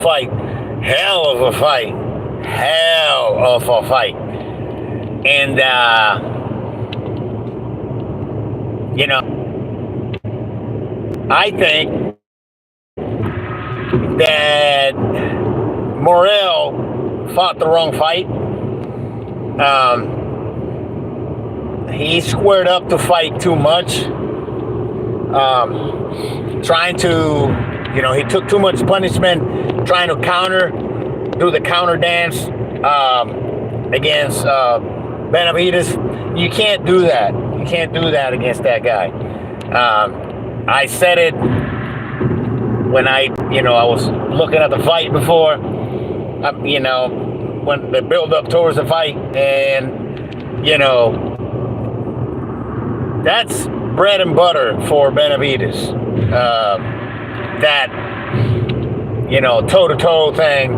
fight. Hell of a fight. Hell of a fight. And, you know, I think that Morell fought the wrong fight. He squared up to fight too much. Trying to, he took too much punishment, trying to do the counter dance against Benavidez. You can't do that. You can't do that against that guy. I said it when I was looking at the fight before, when the build up towards the fight, and, that's bread and butter for Benavidez. That, toe-to-toe thing.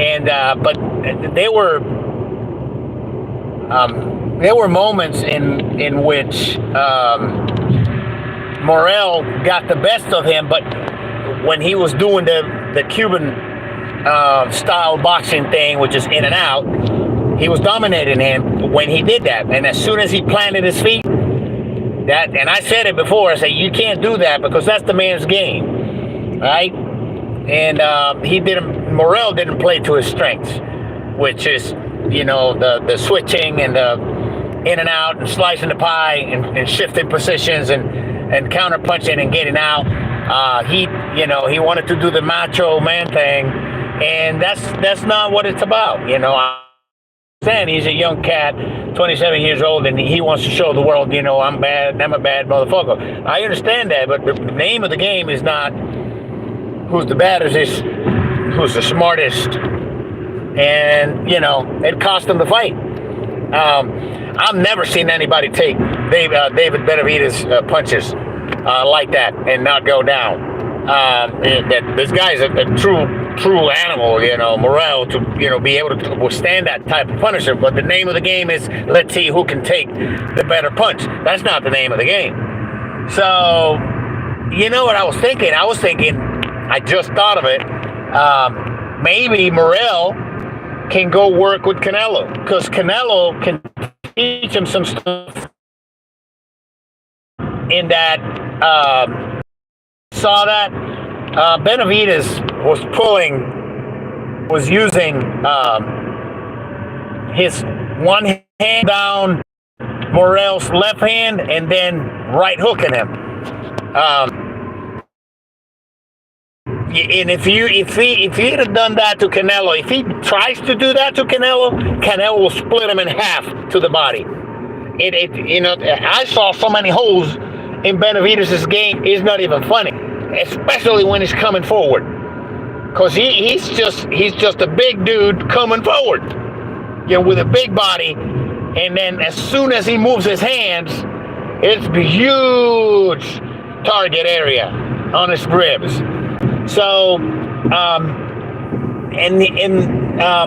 And, but there were moments in which Morell got the best of him, but when he was doing the Cuban style boxing thing, which is in and out, he was dominating him when he did that. And as soon as he planted his feet, and I said it before, I said, you can't do that because that's the man's game, right? And Morell didn't play to his strengths, which is, the switching and the in and out and slicing the pie and shifting positions and counter punching and getting out. He wanted to do the macho man thing, and that's not what it's about. He's a young cat, 27 years old, and he wants to show the world, I'm bad, I'm a bad motherfucker. I understand that, but the name of the game is not who's the baddest, it's who's the smartest. And, it cost him the fight. I've never seen anybody take David Benavidez punches like that and not go down. This guy's a true animal, Morell, to be able to withstand that type of punishment. But the name of the game is, let's see who can take the better punch. That's not the name of the game. So, what I was thinking? I just thought of it. Maybe Morell can go work with Canelo, because Canelo can teach him some stuff in that. Saw that Benavidez was using his one hand down Morell's left hand and then right hooking him. And if he'd have done that to Canelo, if he tries to do that to Canelo will split him in half to the body. I saw so many holes in Benavidez's game. It's not even funny, especially when he's coming forward, because he's just a big dude coming forward, with a big body, and then as soon as he moves his hands, it's a huge target area on his ribs. So,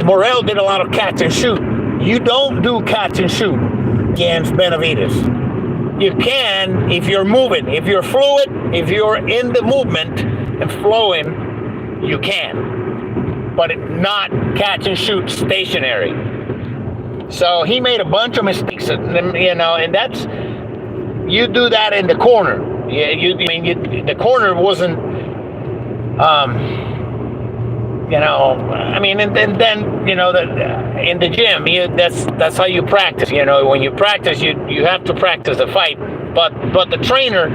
Morell did a lot of catch and shoot. You don't do catch and shoot against Benavidez. You can if you're moving, if you're fluid, if you're in the movement and flowing, you can. But not catch and shoot stationary. So he made a bunch of mistakes, and that's, you do that in the corner. The corner wasn't, and then in the gym, that's how you practice. When you practice, you have to practice the fight. But the trainer,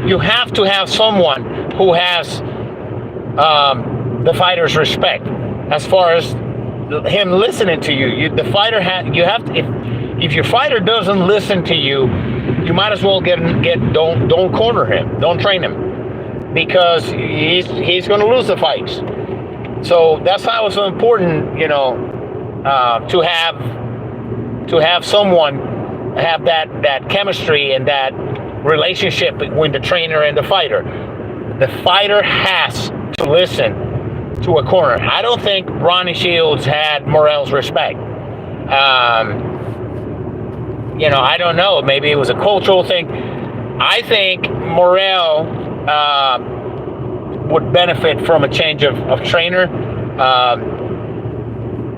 you have to have someone who has the fighter's respect, as far as him listening to you. The fighter if your fighter doesn't listen to you, you might as well don't corner him, don't train him, because he's going to lose the fights. So that's why it was so important, to have someone have that chemistry and that relationship between the trainer and the fighter. The fighter has to listen to a corner. I don't think Ronnie Shields had Morell's respect. I don't know. Maybe it was a cultural thing. I think Morell would benefit from a change of trainer.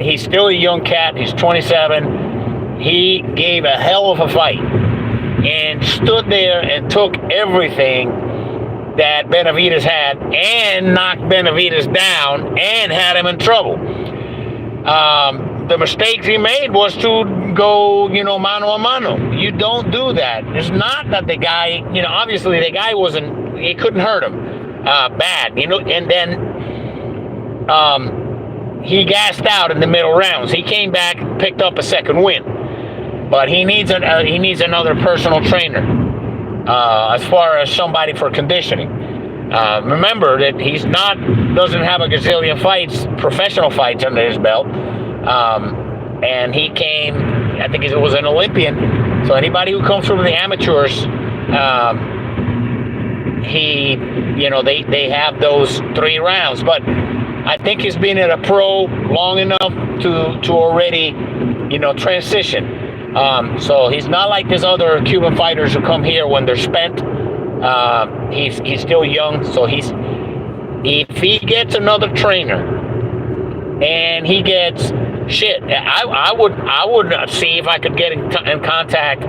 He's still a young cat. He's 27. He gave a hell of a fight and stood there and took everything that Benavidez had and knocked Benavidez down and had him in trouble. The mistakes he made was to go, mano a mano. You don't do that. It's not that the guy, obviously the guy he couldn't hurt him bad, and then he gassed out in the middle rounds. He came back and picked up a second win. But he needs another personal trainer as far as somebody for conditioning. Remember that he doesn't have a gazillion professional fights under his belt. And he came, I think it was an Olympian. So anybody who comes from the amateurs, they have those 3 rounds. But I think he's been at a pro long enough to already, transition. So he's not like these other Cuban fighters who come here when they're spent. He's still young, so if he gets another trainer and he gets I would see if I could get in contact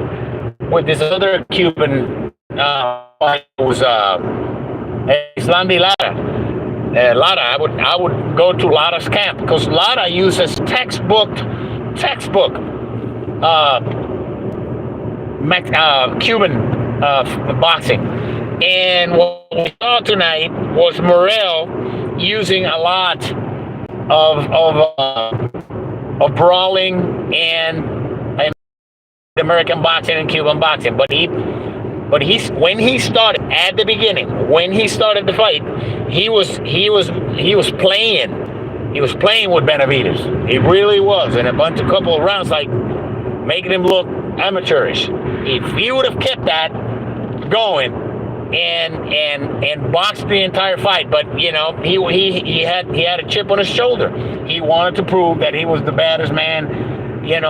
with this other Cuban was Islandi Lara. Lara, I would go to Lara's camp because Lara uses textbook Cuban boxing, and what we saw tonight was Morell using a lot of brawling and American boxing and Cuban boxing, but when he started at the beginning, when he started the fight, he was playing with Benavidez. He really was, and a couple of rounds, like making him look amateurish. If he would have kept that going and boxed the entire fight, but he had a chip on his shoulder. He wanted to prove that he was the baddest man, in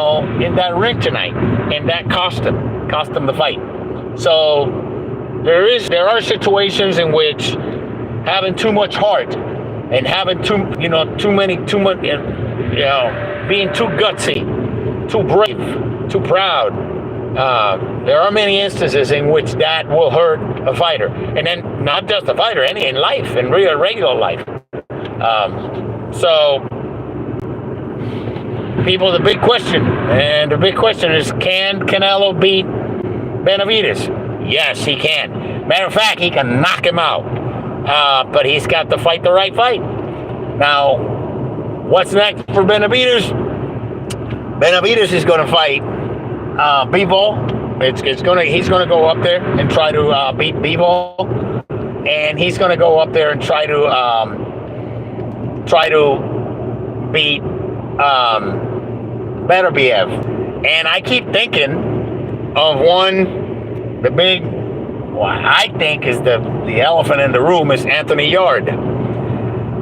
that ring tonight, and that cost him the fight. So there are situations in which having too much heart and having being too gutsy, too brave, too proud. There are many instances in which that will hurt a fighter, and then not just a fighter, in life, in regular life. So, people, the big question is, can Canelo beat Benavidez? Yes, he can. Matter of fact, he can knock him out. But he's got to fight the right fight. Now, what's next for Benavidez? Benavidez is going to fight Bivol. He's going to go up there and try to beat Bivol, and he's going to go up there and try to beat Benavidez. And I keep thinking of I think is the elephant in the room is Anthony Yard.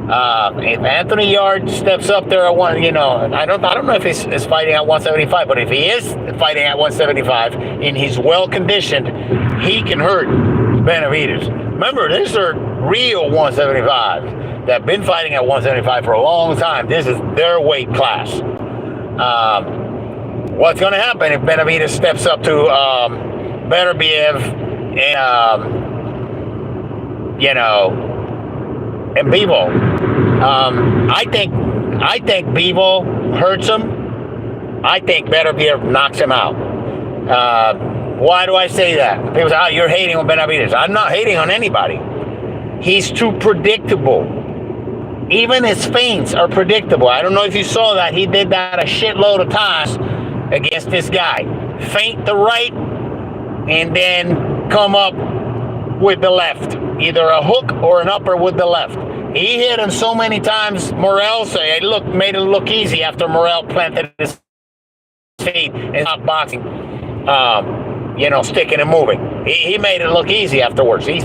If Anthony Yard steps up there at I don't know if he's fighting at 175, but if he is fighting at 175 and he's well conditioned, he can hurt Benavidez. Remember, these are real 175s that have been fighting at 175 for a long time. This is their weight class. What's going to happen if Benavidez steps up to Beterbiev and Bivol? I think Bivol hurts him. I think Beterbiev knocks him out. Why do I say that? People say, you're hating on Benavidez. I'm not hating on anybody. He's too predictable. Even his feints are predictable. I don't know if you saw that. He did that a shitload of times against this guy. Feint the right and then come up with the left. Either a hook or an upper with the left. He hit him so many times. Morell made it look easy after Morell planted his feet and stopped boxing. Sticking and moving. He made it look easy afterwards. He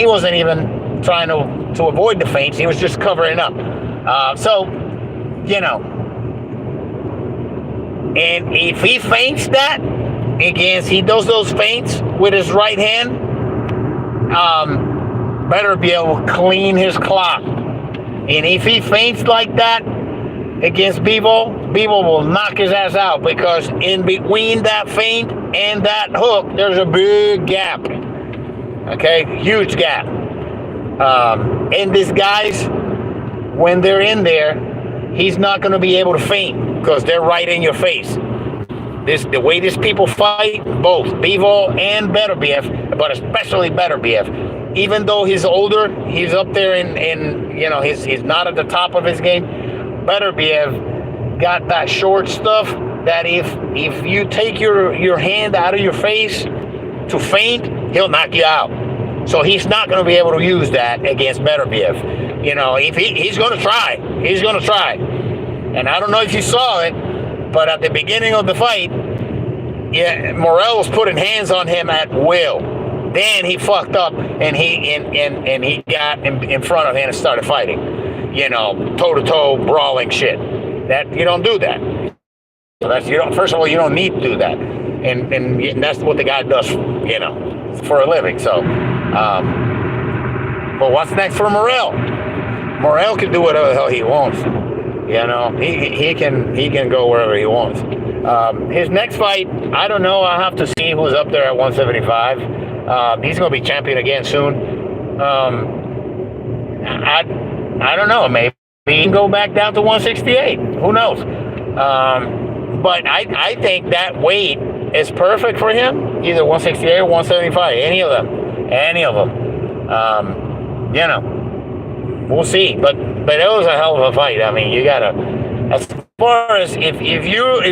wasn't even trying to avoid the feints. He was just covering up. And if he feints that he does those feints with his right hand, Beterbiev will clean his clock. And if he feints like that against Bivol will knock his ass out, because in between that feint and that hook, there's a big gap. Okay, huge gap. And these guys, when they're in there, he's not going to be able to feint because they're right in your face. The way these people fight, both Bivol and Beterbiev, but especially Beterbiev, even though he's older, he's up there in he's not at the top of his game. Beterbiev got that short stuff that if you take your hand out of your face to feint, he'll knock you out. So he's not going to be able to use that against Beterbiev. If he's going to try. He's going to try. And I don't know if you saw it, but at the beginning of the fight, Morell was putting hands on him at will. Then he fucked up and he got in front of him and started fighting. Toe-to-toe brawling shit. That you don't do that. So first of all, you don't need to do that. And that's what the guy does, for a living. So but what's next for Morell? Morell can do whatever the hell he wants. He can go wherever he wants. His next fight, I don't know. I'll have to see who's up there at 175. He's going to be champion again soon. I don't know. Maybe he can go back down to 168. Who knows? But I think that weight is perfect for him. Either 168 or 175. Any of them. We'll see. But it was a hell of a fight. I mean, you gotta. As far as if you're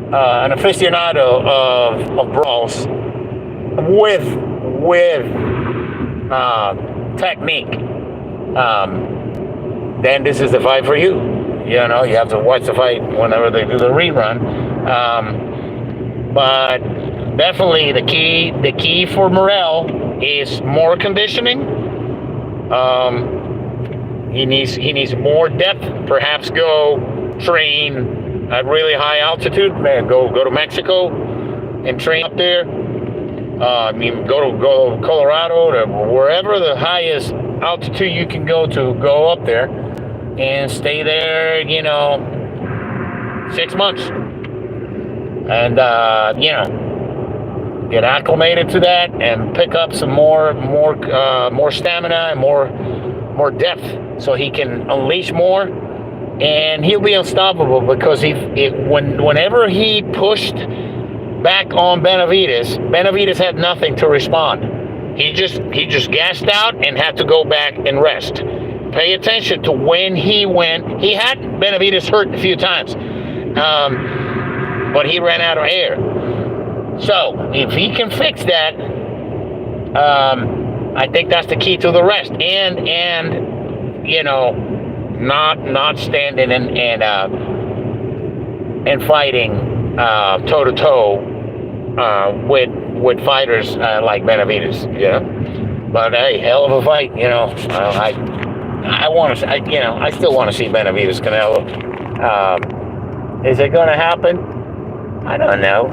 an aficionado of brawls with technique, then this is the fight for you. You have to watch the fight whenever they do the rerun. But definitely the key for Morell is more conditioning. He needs more depth. Perhaps go train at really high altitude. Man, go to Mexico and train up there. Go to Colorado, to wherever the highest altitude you can go to. Go up there and stay there. 6 months, and get acclimated to that and pick up some more stamina and more depth, so he can unleash more, and he'll be unstoppable. Because whenever he pushed back on Benavidez had nothing to respond. He just gassed out and had to go back and rest. Pay attention to when he went. He had Benavidez hurt a few times, but he ran out of air. So if he can fix that, I think that's the key to the rest. And not standing and fighting toe to toe with fighters like Benavidez. But hey, hell of a fight. I still want to see Benavidez Canelo. Is it going to happen? I don't know.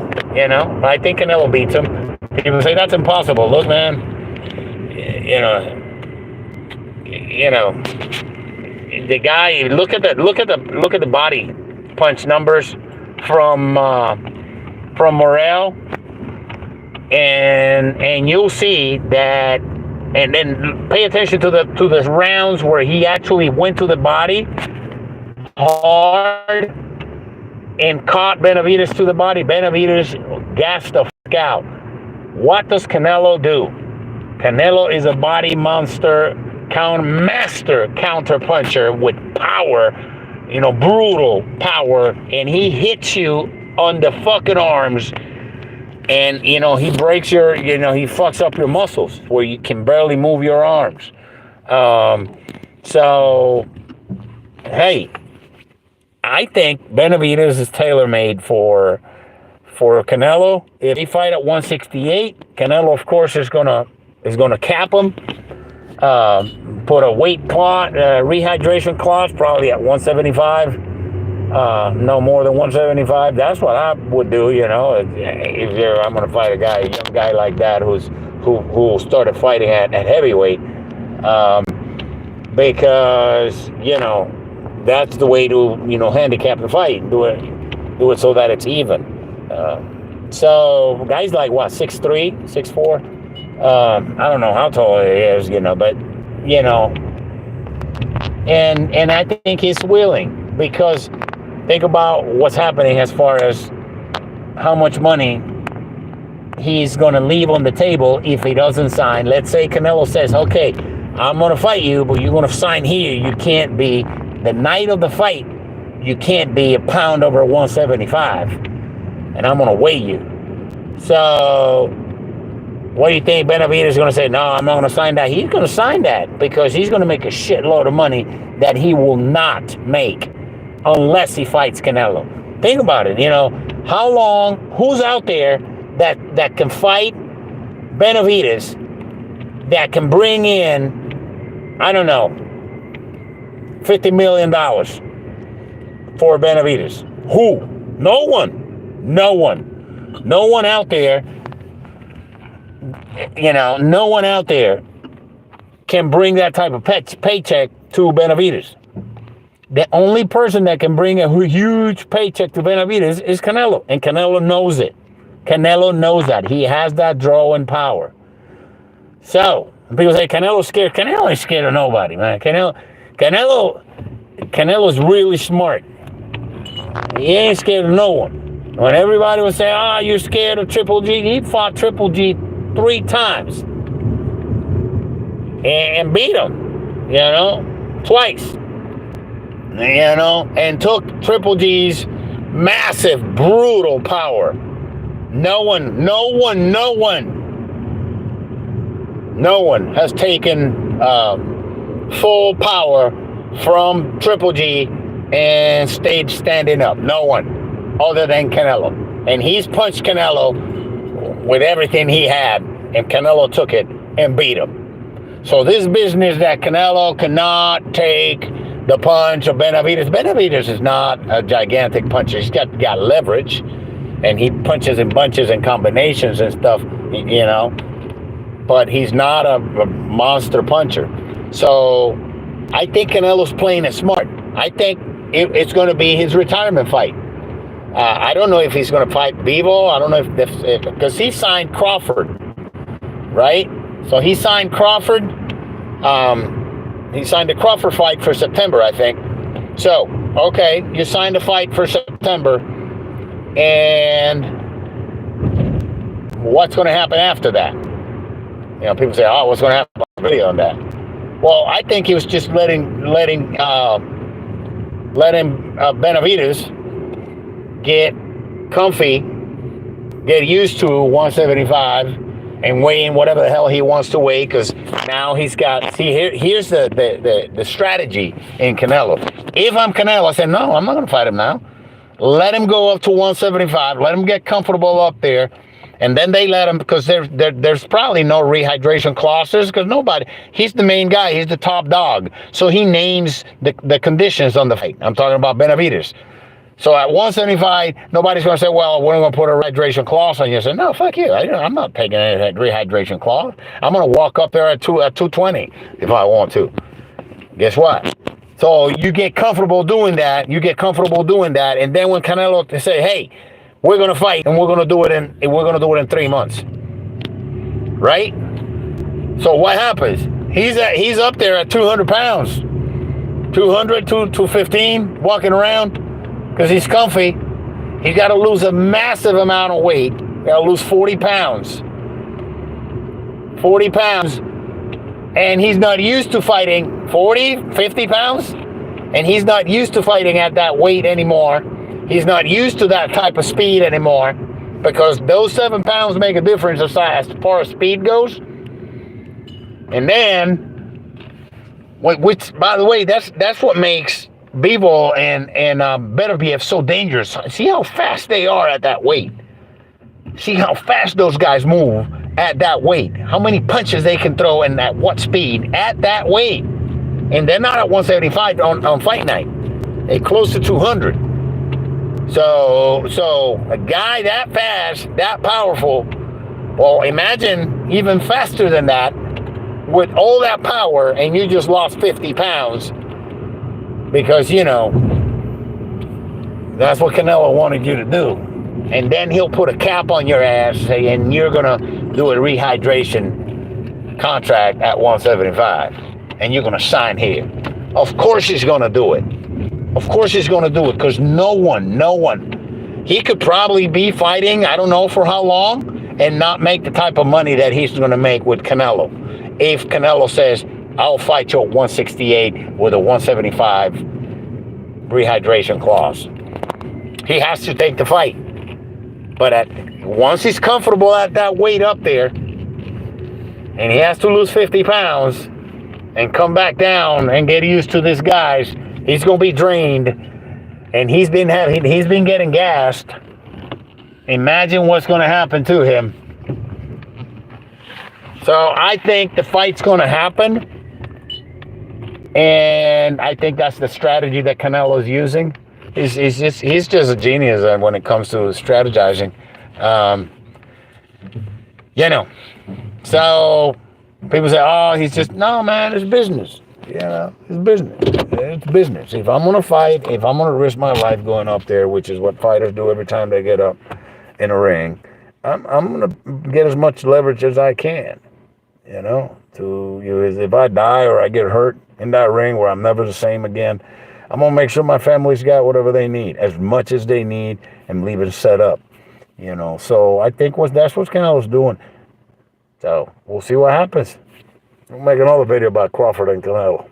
I think Canelo beats him. People say that's impossible. Look, man. The guy. Look at the body punch numbers from Morell, and you'll see that. And then pay attention to the rounds where he actually went to the body hard and caught Benavidez to the body. Benavidez gassed the fuck out. What does Canelo do? Canelo is a body monster, master counter puncher with power, brutal power, and he hits you on the fucking arms. And, he breaks he fucks up your muscles where you can barely move your arms. So, hey, I think Benavidez is tailor-made for Canelo. If he fight at 168, Canelo, of course, is gonna cap him. Put a weight clause, rehydration clause, probably at 175. No more than 175. That's what I would do. If I'm going to fight a young guy like that who's who started fighting at heavyweight, because that's the way to handicap the fight. Do it so that it's even. So guys like what, 6'3", 6'4". I don't know how tall he is, but and I think he's willing, because think about what's happening as far as how much money he's going to leave on the table if he doesn't sign. Let's say Canelo says, okay, I'm going to fight you, but you're going to sign here. You can't be, the night of the fight, you can't be a pound over 175, and I'm going to weigh you. So what do you think Benavidez is going to say? No, I'm not going to sign that. He's going to sign that because he's going to make a shitload of money that he will not make unless he fights Canelo. Think about it. How long, who's out there that can fight Benavidez, that can bring in, I don't know, $50 million for Benavidez? Who? No one out there, no one out there can bring that type of paycheck to Benavidez. The only person that can bring a huge paycheck to Benavidez is Canelo, and Canelo knows it. Canelo knows that. He has that drawing power. So, people say Canelo's scared. Canelo ain't scared of nobody, man. Canelo's really smart. He ain't scared of no one. When everybody would say, you're scared of Triple G, he fought Triple G 3 times. And beat him, twice. And took Triple G's massive, brutal power. No one has taken full power from Triple G and stayed standing up. No one, other than Canelo. And he's punched Canelo with everything he had, and Canelo took it and beat him. So this business that Canelo cannot take the punch of Benavidez. Benavidez is not a gigantic puncher. He's got leverage, and he punches in bunches and combinations and stuff, but he's not a monster puncher. So I think Canelo's playing it smart. I think it's going to be his retirement fight. I don't know if he's going to fight Bivol. I don't know if because he signed Crawford, right? So he signed Crawford. He signed a Crawford fight for September, I think. So, okay, you signed a fight for September, and what's going to happen after that? People say, what's going to happen really on that? Well, I think he was just letting Benavidez get comfy, get used to 175, and weigh in whatever the hell he wants to weigh, because now he's got, here's the strategy in Canelo. If I'm Canelo, I say, no, I'm not going to fight him now. Let him go up to 175, let him get comfortable up there, and then they let him, because there's probably no rehydration clauses, because he's the main guy, he's the top dog, so he names the conditions on the fight. I'm talking about Benavidez. So at 175, nobody's going to say, well, we're going to put a rehydration clause on you. I say, no, fuck you. I'm not taking any rehydration clause. I'm going to walk up there at 220 if I want to. Guess what? So you get comfortable doing that. And then when Canelo say, hey, we're going to fight, and we're going to do it in 3 months. Right? So what happens? He's up there at 200 pounds. 200, 215, walking around. Because he's comfy. He's got to lose a massive amount of weight. He's got to lose 40 pounds. 40 pounds. And he's not used to fighting 40, 50 pounds. And he's not used to fighting at that weight anymore. He's not used to that type of speed anymore. Because those 7 pounds make a difference as far as speed goes. And then, which, by the way, that's what makes Bivol and Benavidez so dangerous. See how fast they are at that weight. See how fast those guys move at that weight. How many punches they can throw and at what speed at that weight. And they're not at 175 on fight night. They're close to 200. So a guy that fast, that powerful, Well, imagine even faster than that with all that power, and you just lost 50 pounds because, that's what Canelo wanted you to do. And then he'll put a cap on your ass, and you're going to do a rehydration contract at 175. And you're going to sign here. Of course he's going to do it. Of course he's going to do it because no one. He could probably be fighting, I don't know for how long, and not make the type of money that he's going to make with Canelo. If Canelo says, I'll fight you at 168 with a 175 rehydration clause. He has to take the fight. But once he's comfortable at that weight up there, and he has to lose 50 pounds and come back down and get used to this guys, he's going to be drained, and he's been getting gassed. Imagine what's going to happen to him. So I think the fight's going to happen, and I think that's the strategy that Canelo's using. He's just a genius when it comes to strategizing. So people say, oh, he's just, no, man, it's business. It's business. It's business. If I'm going to fight, if I'm going to risk my life going up there, which is what fighters do every time they get up in a ring, I'm going to get as much leverage as I can, if I die or I get hurt in that ring where I'm never the same again, I'm going to make sure my family's got whatever they need, as much as they need, and leave it set up, So I think that's what Canelo's doing. So we'll see what happens. We'll make another video about Crawford and Canelo.